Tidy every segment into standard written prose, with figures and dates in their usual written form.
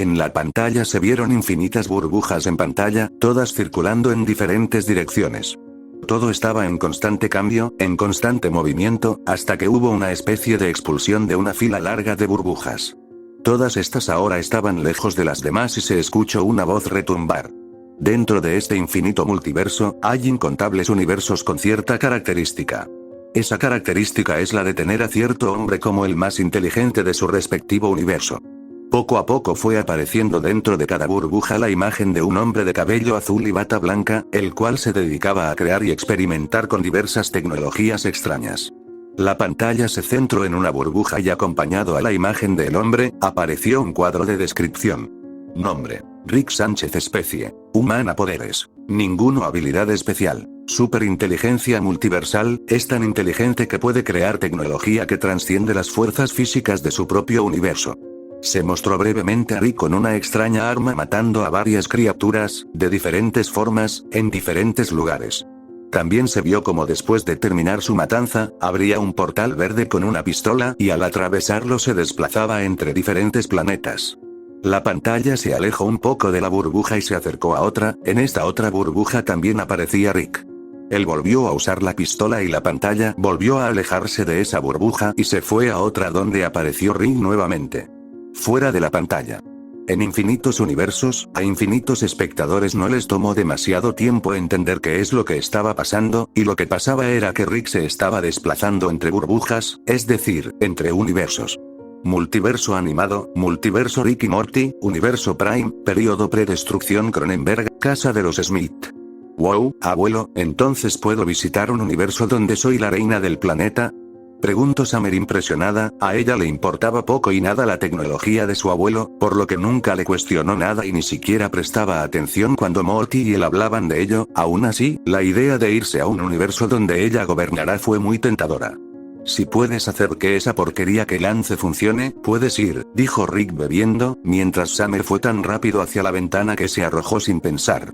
En la pantalla se vieron infinitas burbujas en pantalla, todas circulando en diferentes direcciones. Todo estaba en constante cambio, en constante movimiento, hasta que hubo una especie de expulsión de una fila larga de burbujas. Todas estas ahora estaban lejos de las demás y se escuchó una voz retumbar. Dentro de este infinito multiverso, hay incontables universos con cierta característica. Esa característica es la de tener a cierto hombre como el más inteligente de su respectivo universo. Poco a poco fue apareciendo dentro de cada burbuja la imagen de un hombre de cabello azul y bata blanca, el cual se dedicaba a crear y experimentar con diversas tecnologías extrañas. La pantalla se centró en una burbuja y acompañado a la imagen del hombre, apareció un cuadro de descripción. Nombre: Rick Sánchez. Especie: humana. Poderes: ninguno. Habilidad especial: superinteligencia multiversal, es tan inteligente que puede crear tecnología que trasciende las fuerzas físicas de su propio universo. Se mostró brevemente a Rick con una extraña arma matando a varias criaturas, de diferentes formas, en diferentes lugares. También se vio como después de terminar su matanza, abría un portal verde con una pistola y al atravesarlo se desplazaba entre diferentes planetas. La pantalla se alejó un poco de la burbuja y se acercó a otra, en esta otra burbuja también aparecía Rick. Él volvió a usar la pistola y la pantalla volvió a alejarse de esa burbuja y se fue a otra donde apareció Rick nuevamente. Fuera de la pantalla. En infinitos universos, a infinitos espectadores no les tomó demasiado tiempo entender qué es lo que estaba pasando, y lo que pasaba era que Rick se estaba desplazando entre burbujas, es decir, entre universos. Multiverso animado, multiverso Rick y Morty, universo Prime, periodo predestrucción Cronenberg, casa de los Smith. Wow, abuelo, ¿entonces puedo visitar un universo donde soy la reina del planeta? Preguntó Summer impresionada, a ella le importaba poco y nada la tecnología de su abuelo, por lo que nunca le cuestionó nada y ni siquiera prestaba atención cuando Morty y él hablaban de ello. Aún así, la idea de irse a un universo donde ella gobernará fue muy tentadora. Si puedes hacer que esa porquería que lance funcione, puedes ir, dijo Rick bebiendo, mientras Summer fue tan rápido hacia la ventana que se arrojó sin pensar.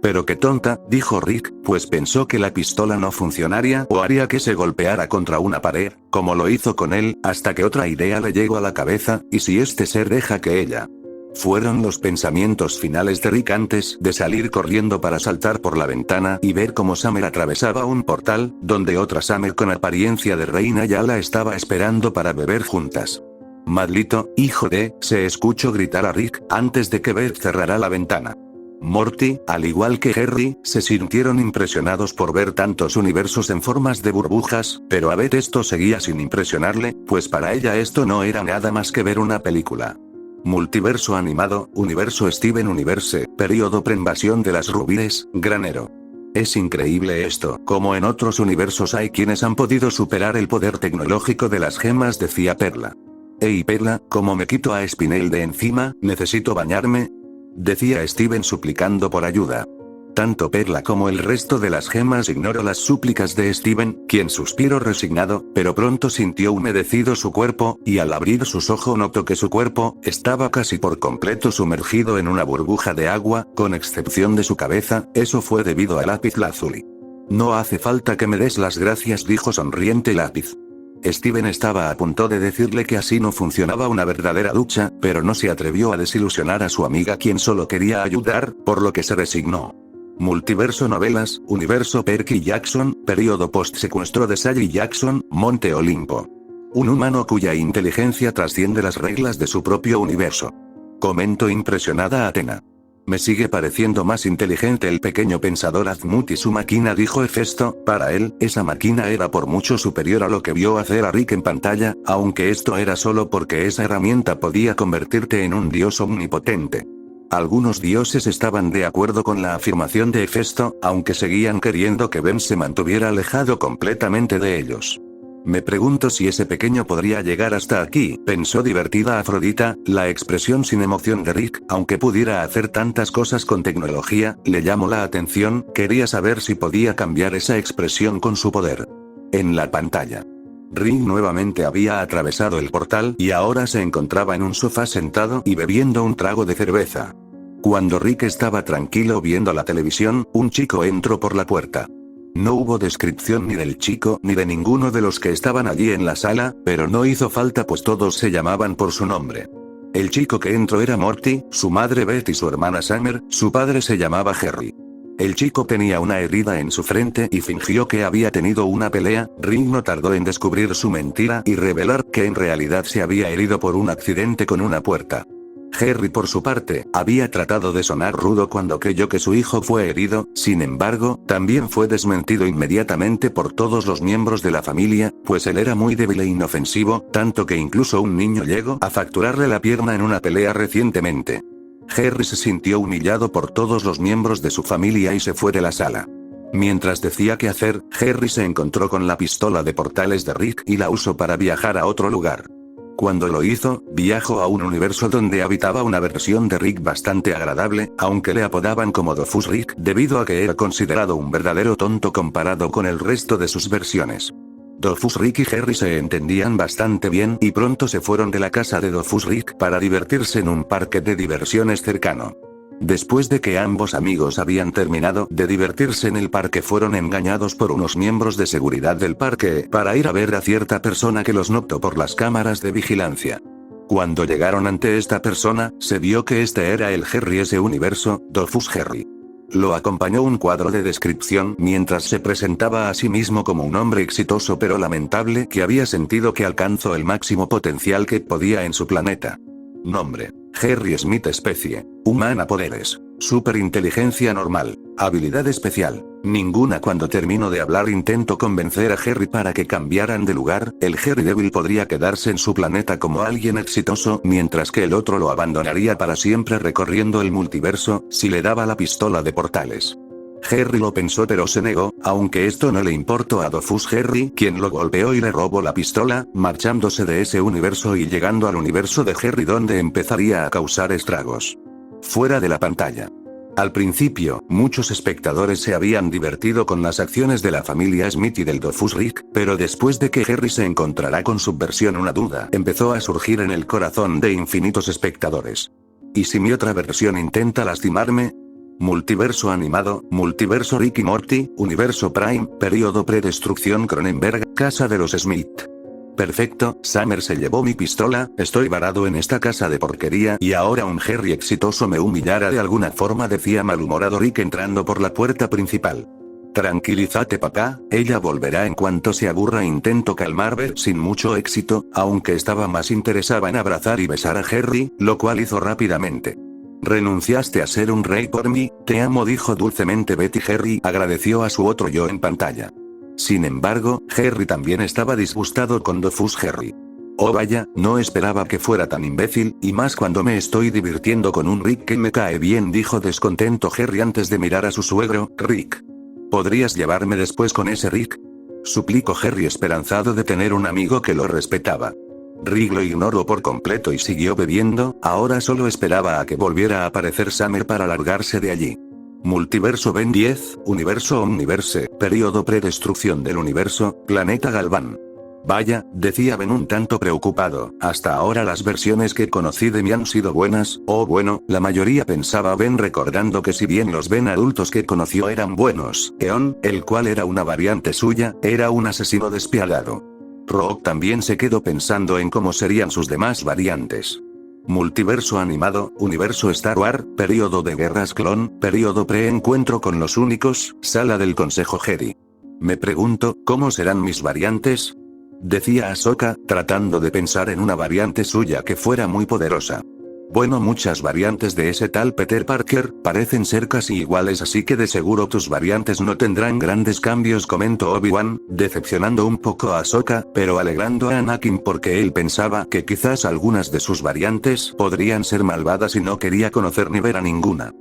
Pero qué tonta, dijo Rick, pues pensó que la pistola no funcionaría o haría que se golpeara contra una pared, como lo hizo con él, hasta que otra idea le llegó a la cabeza, ¿y si este ser deja que ella? Fueron los pensamientos finales de Rick antes de salir corriendo para saltar por la ventana y ver cómo Summer atravesaba un portal, donde otra Summer con apariencia de reina ya la estaba esperando para beber juntas. Maldito, hijo de, se escuchó gritar a Rick, antes de que Beth cerrara la ventana. Morty, al igual que Harry, se sintieron impresionados por ver tantos universos en formas de burbujas, pero a Beth esto seguía sin impresionarle, pues para ella esto no era nada más que ver una película. Multiverso animado, universo Steven Universe, periodo preinvasión de las rubíes, granero. Es increíble esto, como en otros universos hay quienes han podido superar el poder tecnológico de las gemas, decía Perla. Hey Perla, ¿cómo me quito a Spinel de encima? ¿Necesito bañarme?, decía Steven suplicando por ayuda. Tanto Perla como el resto de las gemas ignoró las súplicas de Steven, quien suspiró resignado, pero pronto sintió humedecido su cuerpo, y al abrir sus ojos notó que su cuerpo estaba casi por completo sumergido en una burbuja de agua, con excepción de su cabeza. Eso fue debido a Lápiz Lazuli. No hace falta que me des las gracias, dijo sonriente Lápiz. Steven estaba a punto de decirle que así no funcionaba una verdadera ducha, pero no se atrevió a desilusionar a su amiga, quien solo quería ayudar, por lo que se resignó. Multiverso novelas, universo Perky Jackson, periodo post-secuestro de Sally Jackson, Monte Olimpo. Un humano cuya inteligencia trasciende las reglas de su propio universo. Comentó impresionada Athena. Me sigue pareciendo más inteligente el pequeño pensador Azmuth y su máquina, dijo Hefesto. Para él, esa máquina era por mucho superior a lo que vio hacer a Rick en pantalla, aunque esto era solo porque esa herramienta podía convertirte en un dios omnipotente. Algunos dioses estaban de acuerdo con la afirmación de Hefesto, aunque seguían queriendo que Ben se mantuviera alejado completamente de ellos. Me pregunto si ese pequeño podría llegar hasta aquí, pensó divertida Afrodita. La expresión sin emoción de Rick, aunque pudiera hacer tantas cosas con tecnología, le llamó la atención. Quería saber si podía cambiar esa expresión con su poder. En la pantalla. Rick nuevamente había atravesado el portal y ahora se encontraba en un sofá sentado y bebiendo un trago de cerveza. Cuando Rick estaba tranquilo viendo la televisión, un chico entró por la puerta. No hubo descripción ni del chico ni de ninguno de los que estaban allí en la sala, pero no hizo falta pues todos se llamaban por su nombre. El chico que entró era Morty, su madre Beth y su hermana Summer, su padre se llamaba Harry. El chico tenía una herida en su frente y fingió que había tenido una pelea. Rick no tardó en descubrir su mentira y revelar que en realidad se había herido por un accidente con una puerta. Harry por su parte, había tratado de sonar rudo cuando creyó que su hijo fue herido, sin embargo, también fue desmentido inmediatamente por todos los miembros de la familia, pues él era muy débil e inofensivo, tanto que incluso un niño llegó a fracturarle la pierna en una pelea recientemente. Harry se sintió humillado por todos los miembros de su familia y se fue de la sala. Mientras decía qué hacer, Harry se encontró con la pistola de portales de Rick y la usó para viajar a otro lugar. Cuando lo hizo, viajó a un universo donde habitaba una versión de Rick bastante agradable, aunque le apodaban como Dofus Rick debido a que era considerado un verdadero tonto comparado con el resto de sus versiones. Dofus Rick y Harry se entendían bastante bien y pronto se fueron de la casa de Dofus Rick para divertirse en un parque de diversiones cercano. Después de que ambos amigos habían terminado de divertirse en el parque, fueron engañados por unos miembros de seguridad del parque para ir a ver a cierta persona que los notó por las cámaras de vigilancia. Cuando llegaron ante esta persona, se vio que este era el Harry ese universo, Dofus Harry. Lo acompañó un cuadro de descripción mientras se presentaba a sí mismo como un hombre exitoso pero lamentable que había sentido que alcanzó el máximo potencial que podía en su planeta. Nombre: Harry Smith. Especie: humana. Poderes: superinteligencia normal. Habilidad especial: ninguna. Cuando terminó de hablar intentó convencer a Harry para que cambiaran de lugar. El Harry débil podría quedarse en su planeta como alguien exitoso, mientras que el otro lo abandonaría para siempre recorriendo el multiverso, si le daba la pistola de portales. Harry lo pensó pero se negó, aunque esto no le importó a Dofus Harry, quien lo golpeó y le robó la pistola, marchándose de ese universo y llegando al universo de Harry donde empezaría a causar estragos. Fuera de la pantalla. Al principio, muchos espectadores se habían divertido con las acciones de la familia Smith y del Dofus Rick, pero después de que Harry se encontrará con su versión, una duda empezó a surgir en el corazón de infinitos espectadores. ¿Y si mi otra versión intenta lastimarme? Multiverso animado, Multiverso Rick y Morty, Universo Prime, Período Predestrucción Cronenberg, Casa de los Smith. Perfecto, Summer se llevó mi pistola, estoy varado en esta casa de porquería y ahora un Harry exitoso me humillará de alguna forma, decía malhumorado Rick entrando por la puerta principal. Tranquilízate papá, ella volverá en cuanto se aburra. Intentó calmarme sin mucho éxito, aunque estaba más interesada en abrazar y besar a Harry, lo cual hizo rápidamente. Renunciaste a ser un rey por mí, te amo, dijo dulcemente Betty. Harry agradeció a su otro yo en pantalla. Sin embargo, Harry también estaba disgustado con Dofus Harry. Oh vaya, no esperaba que fuera tan imbécil, y más cuando me estoy divirtiendo con un Rick que me cae bien, dijo descontento Harry antes de mirar a su suegro. Rick. ¿Podrías llevarme después con ese Rick? Suplicó Harry esperanzado de tener un amigo que lo respetaba. Rick lo ignoró por completo y siguió bebiendo, ahora solo esperaba a que volviera a aparecer Summer para largarse de allí. Multiverso Ben 10, Universo Omniverse, Período Predestrucción del Universo, Planeta Galván. Vaya, decía Ben un tanto preocupado, hasta ahora las versiones que conocí de mí han sido buenas, o bueno, la mayoría, pensaba Ben recordando que si bien los Ben adultos que conoció eran buenos, Eon, el cual era una variante suya, era un asesino despiadado. Rock también se quedó pensando en cómo serían sus demás variantes. Multiverso animado, Universo Star Wars, Período de Guerras Clon, Período Pre-encuentro con los únicos, Sala del Consejo Jedi. Me pregunto, ¿cómo serán mis variantes? Decía Ahsoka, tratando de pensar en una variante suya que fuera muy poderosa. Bueno, muchas variantes de ese tal Peter Parker parecen ser casi iguales, así que de seguro tus variantes no tendrán grandes cambios, comentó Obi-Wan, decepcionando un poco a Ahsoka, pero alegrando a Anakin porque él pensaba que quizás algunas de sus variantes podrían ser malvadas y no quería conocer ni ver a ninguna.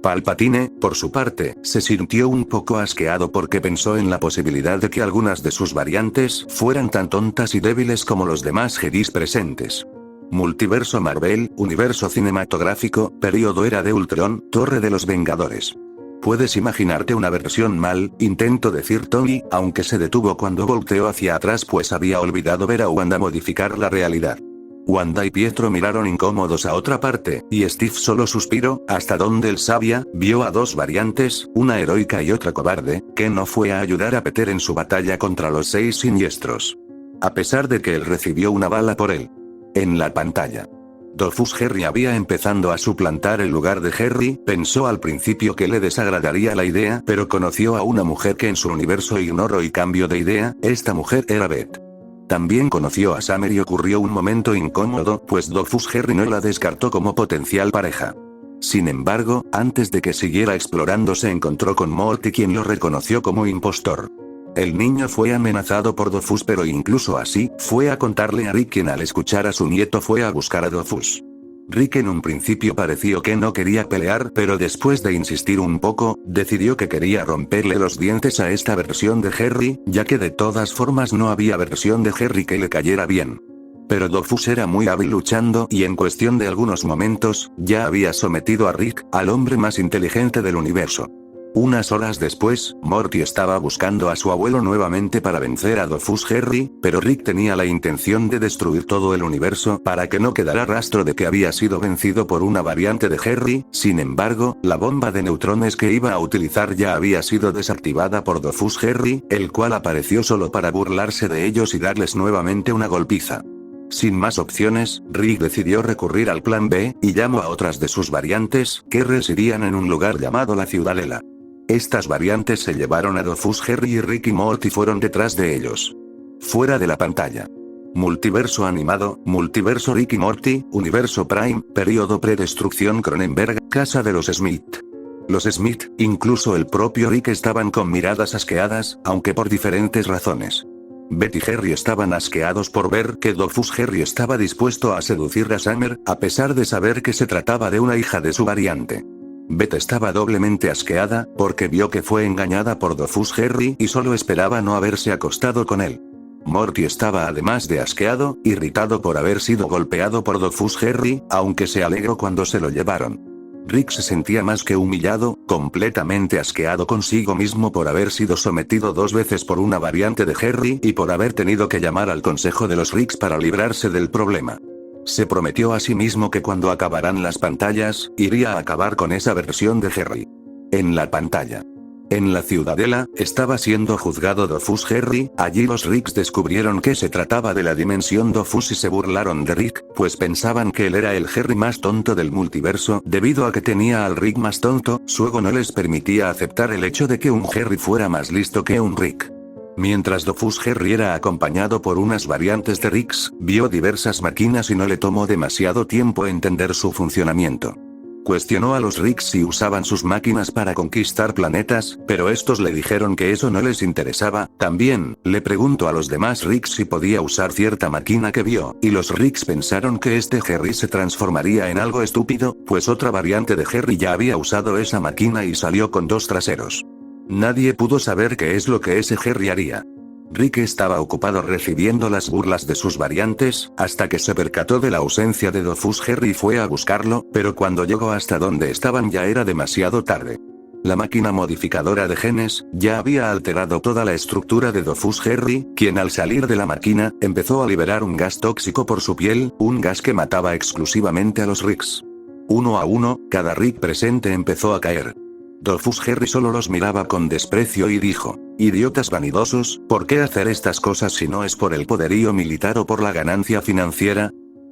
Palpatine, por su parte, se sintió un poco asqueado porque pensó en la posibilidad de que algunas de sus variantes fueran tan tontas y débiles como los demás Jedis presentes. Multiverso Marvel, Universo Cinematográfico, Período Era de Ultron, Torre de los Vengadores. ¿Puedes imaginarte una versión mal? Intentó decir Tony, aunque se detuvo cuando volteó hacia atrás pues había olvidado ver a Wanda modificar la realidad. Wanda y Pietro miraron incómodos a otra parte, y Steve solo suspiró, hasta donde él sabía, vio a dos variantes, una heroica y otra cobarde, que no fue a ayudar a Peter en su batalla contra los 6 siniestros. A pesar de que él recibió una bala por él. En la pantalla. Dofus Harry había empezado a suplantar el lugar de Harry, pensó al principio que le desagradaría la idea, pero conoció a una mujer que en su universo ignoró y cambió de idea, esta mujer era Beth. También conoció a Summer y ocurrió un momento incómodo, pues Dofus Harry no la descartó como potencial pareja. Sin embargo, antes de que siguiera explorando se encontró con Morty, quien lo reconoció como impostor. El niño fue amenazado por Dofus, pero incluso así, fue a contarle a Rick, quien al escuchar a su nieto fue a buscar a Dofus. Rick en un principio pareció que no quería pelear, pero después de insistir un poco, decidió que quería romperle los dientes a esta versión de Harry, ya que de todas formas no había versión de Harry que le cayera bien. Pero Dofus era muy hábil luchando y en cuestión de algunos momentos, ya había sometido a Rick, al hombre más inteligente del universo. Unas horas después, Morty estaba buscando a su abuelo nuevamente para vencer a Dofus Harry, pero Rick tenía la intención de destruir todo el universo para que no quedara rastro de que había sido vencido por una variante de Harry. Sin embargo, la bomba de neutrones que iba a utilizar ya había sido desactivada por Dofus Harry, el cual apareció solo para burlarse de ellos y darles nuevamente una golpiza. Sin más opciones, Rick decidió recurrir al plan B, y llamó a otras de sus variantes, que residían en un lugar llamado la Ciudadela. Estas variantes se llevaron a Dofus Harry y Rick y Morty fueron detrás de ellos. Fuera de la pantalla. Multiverso animado, Multiverso Rick y Morty, Universo Prime, Período Predestrucción Cronenberg, Casa de los Smith. Los Smith, incluso el propio Rick, estaban con miradas asqueadas, aunque por diferentes razones. Beth y Harry estaban asqueados por ver que Dofus Harry estaba dispuesto a seducir a Summer, a pesar de saber que se trataba de una hija de su variante. Beth estaba doblemente asqueada, porque vio que fue engañada por Dofus Harry y solo esperaba no haberse acostado con él. Morty estaba además de asqueado, irritado por haber sido golpeado por Dofus Harry, aunque se alegró cuando se lo llevaron. Rick se sentía más que humillado, completamente asqueado consigo mismo por haber sido sometido 2 veces por una variante de Harry y por haber tenido que llamar al consejo de los Ricks para librarse del problema. Se prometió a sí mismo que cuando acabaran las pantallas, iría a acabar con esa versión de Harry. En la pantalla. En la Ciudadela, estaba siendo juzgado Dofus Harry, allí los Ricks descubrieron que se trataba de la dimensión Dofus y se burlaron de Rick, pues pensaban que él era el Harry más tonto del multiverso, debido a que tenía al Rick más tonto, su ego no les permitía aceptar el hecho de que un Harry fuera más listo que un Rick. Mientras Dofus Harry era acompañado por unas variantes de Ricks, vio diversas máquinas y no le tomó demasiado tiempo entender su funcionamiento. Cuestionó a los Ricks si usaban sus máquinas para conquistar planetas, pero estos le dijeron que eso no les interesaba. También, le preguntó a los demás Ricks si podía usar cierta máquina que vio, y los Ricks pensaron que este Harry se transformaría en algo estúpido, pues otra variante de Harry ya había usado esa máquina y salió con 2 traseros. Nadie pudo saber qué es lo que ese Harry haría. Rick estaba ocupado recibiendo las burlas de sus variantes, hasta que se percató de la ausencia de Dofus Harry y fue a buscarlo, pero cuando llegó hasta donde estaban ya era demasiado tarde. La máquina modificadora de genes, ya había alterado toda la estructura de Dofus Harry, quien al salir de la máquina, empezó a liberar un gas tóxico por su piel, un gas que mataba exclusivamente a los Ricks. Uno a uno, cada Rick presente empezó a caer. Dofus Harry solo los miraba con desprecio y dijo: «Idiotas vanidosos, ¿por qué hacer estas cosas si no es por el poderío militar o por la ganancia financiera?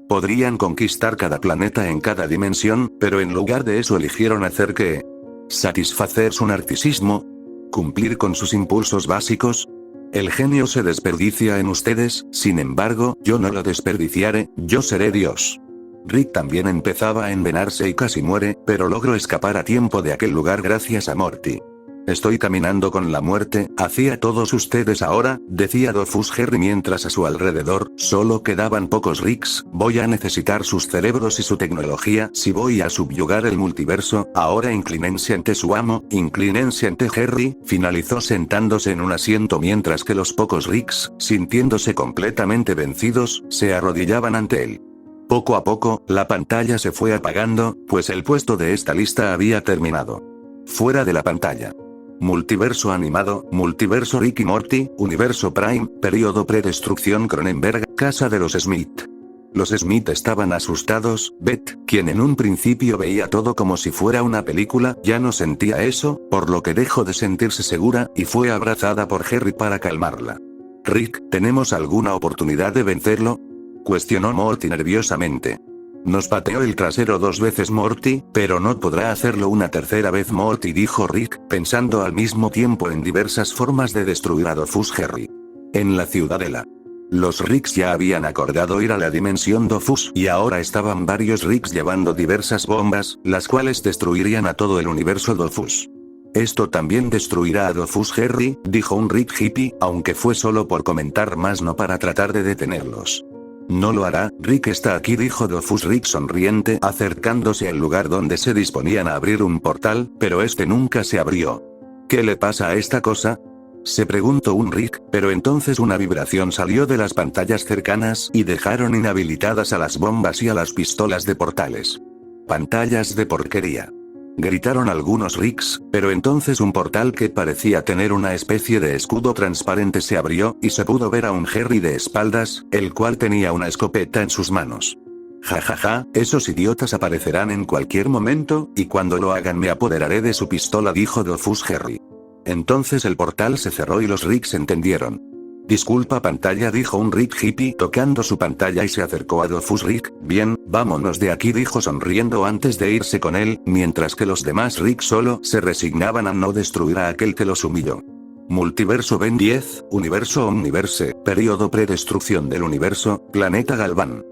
Podrían conquistar cada planeta en cada dimensión, pero en lugar de eso eligieron hacer ¿qué? ¿Satisfacer su narcisismo? ¿Cumplir con sus impulsos básicos? El genio se desperdicia en ustedes, sin embargo, yo no lo desperdiciaré, yo seré Dios». Rick también empezaba a envenenarse y casi muere, pero logró escapar a tiempo de aquel lugar gracias a Morty. «Estoy caminando con la muerte, hacia todos ustedes ahora», decía Dofus Harry mientras a su alrededor, solo quedaban pocos Ricks. «Voy a necesitar sus cerebros y su tecnología si voy a subyugar el multiverso, ahora inclínense ante su amo, inclínense ante Harry», finalizó sentándose en un asiento mientras que los pocos Ricks, sintiéndose completamente vencidos, se arrodillaban ante él. Poco a poco, la pantalla se fue apagando, pues el puesto de esta lista había terminado. Fuera de la pantalla. Multiverso animado, Multiverso Rick y Morty, Universo Prime, Período Predestrucción Cronenberg, Casa de los Smith. Los Smith estaban asustados. Beth, quien en un principio veía todo como si fuera una película, ya no sentía eso, por lo que dejó de sentirse segura, y fue abrazada por Harry para calmarla. «Rick, ¿tenemos alguna oportunidad de vencerlo?», cuestionó Morty nerviosamente. Nos pateó el trasero 2 veces Morty, pero no podrá hacerlo una tercera vez Morty, dijo Rick, pensando al mismo tiempo en diversas formas de destruir a Dofus Harry. En la ciudadela. Los Ricks ya habían acordado ir a la dimensión Dofus y ahora estaban varios Ricks llevando diversas bombas, las cuales destruirían a todo el universo Dofus. Esto también destruirá a Dofus Harry, dijo un Rick hippie, aunque fue solo por comentar más, no para tratar de detenerlos. No lo hará, Rick está aquí, dijo Dofus Rick sonriente, acercándose al lugar donde se disponían a abrir un portal, pero este nunca se abrió. ¿Qué le pasa a esta cosa?, se preguntó un Rick, pero entonces una vibración salió de las pantallas cercanas y dejaron inhabilitadas a las bombas y a las pistolas de portales. Pantallas de porquería. Gritaron algunos Ricks, pero entonces un portal que parecía tener una especie de escudo transparente se abrió, y se pudo ver a un Harry de espaldas, el cual tenía una escopeta en sus manos. Jajaja, esos idiotas aparecerán en cualquier momento, y cuando lo hagan me apoderaré de su pistola, dijo Dofus Harry. Entonces el portal se cerró y los Ricks entendieron. Disculpa pantalla, dijo un Rick hippie tocando su pantalla y se acercó a Dofus Rick. Bien, vámonos de aquí, dijo sonriendo antes de irse con él, mientras que los demás Rick solo se resignaban a no destruir a aquel que los humilló. Multiverso Ben 10, Universo Omniverse, Período Predestrucción del Universo, Planeta Galván.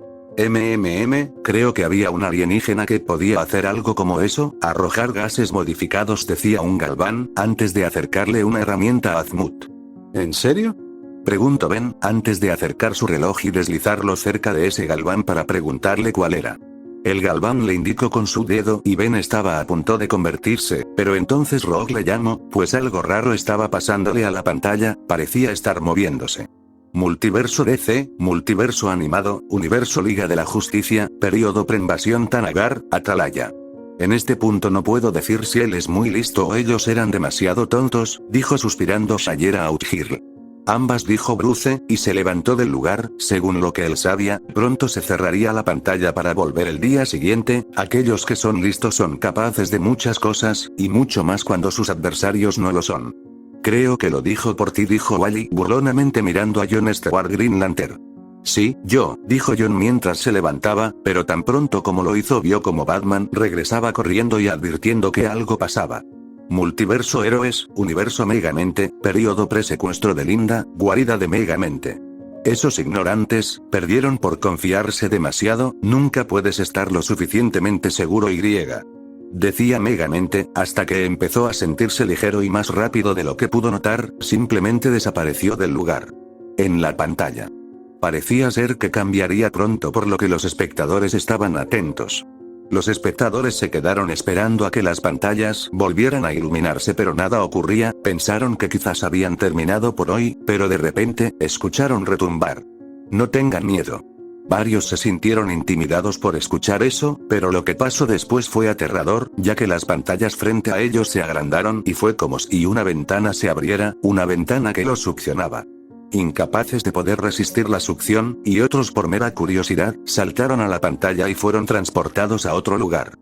Creo que había un alienígena que podía hacer algo como eso, arrojar gases modificados, decía un Galván, antes de acercarle una herramienta a Azmut. ¿En serio?, preguntó Ben, antes de acercar su reloj y deslizarlo cerca de ese Galván para preguntarle cuál era. El Galván le indicó con su dedo y Ben estaba a punto de convertirse, pero entonces Rogue le llamó, pues algo raro estaba pasándole a la pantalla, parecía estar moviéndose. Multiverso DC, Multiverso Animado, Universo Liga de la Justicia, Período Preinvasión Tanagar, Atalaya. En este punto no puedo decir si él es muy listo o ellos eran demasiado tontos, dijo suspirando Shayera Outhir. Ambas, dijo Bruce, y se levantó del lugar. Según lo que él sabía, pronto se cerraría la pantalla para volver el día siguiente. Aquellos que son listos son capaces de muchas cosas, y mucho más cuando sus adversarios no lo son. Creo que lo dijo por ti, dijo Wally burlonamente mirando a Jon Stewart Green Lantern. Sí, yo, dijo Jon mientras se levantaba, pero tan pronto como lo hizo vio como Batman regresaba corriendo y advirtiendo que algo pasaba. Multiverso Héroes, Universo Megamente, Período Presecuestro de Linda, Guarida de Megamente. Esos ignorantes, perdieron por confiarse demasiado, nunca puedes estar lo suficientemente seguro decía Megamente, hasta que empezó a sentirse ligero y más rápido de lo que pudo notar, simplemente desapareció del lugar. En la pantalla. Parecía ser que cambiaría pronto, por lo que los espectadores estaban atentos. Los espectadores se quedaron esperando a que las pantallas volvieran a iluminarse, pero nada ocurría. Pensaron que quizás habían terminado por hoy, pero de repente, escucharon retumbar. No tengan miedo. Varios se sintieron intimidados por escuchar eso, pero lo que pasó después fue aterrador, ya que las pantallas frente a ellos se agrandaron y fue como si una ventana se abriera, una ventana que los succionaba. Incapaces de poder resistir la succión, y otros por mera curiosidad, saltaron a la pantalla y fueron transportados a otro lugar.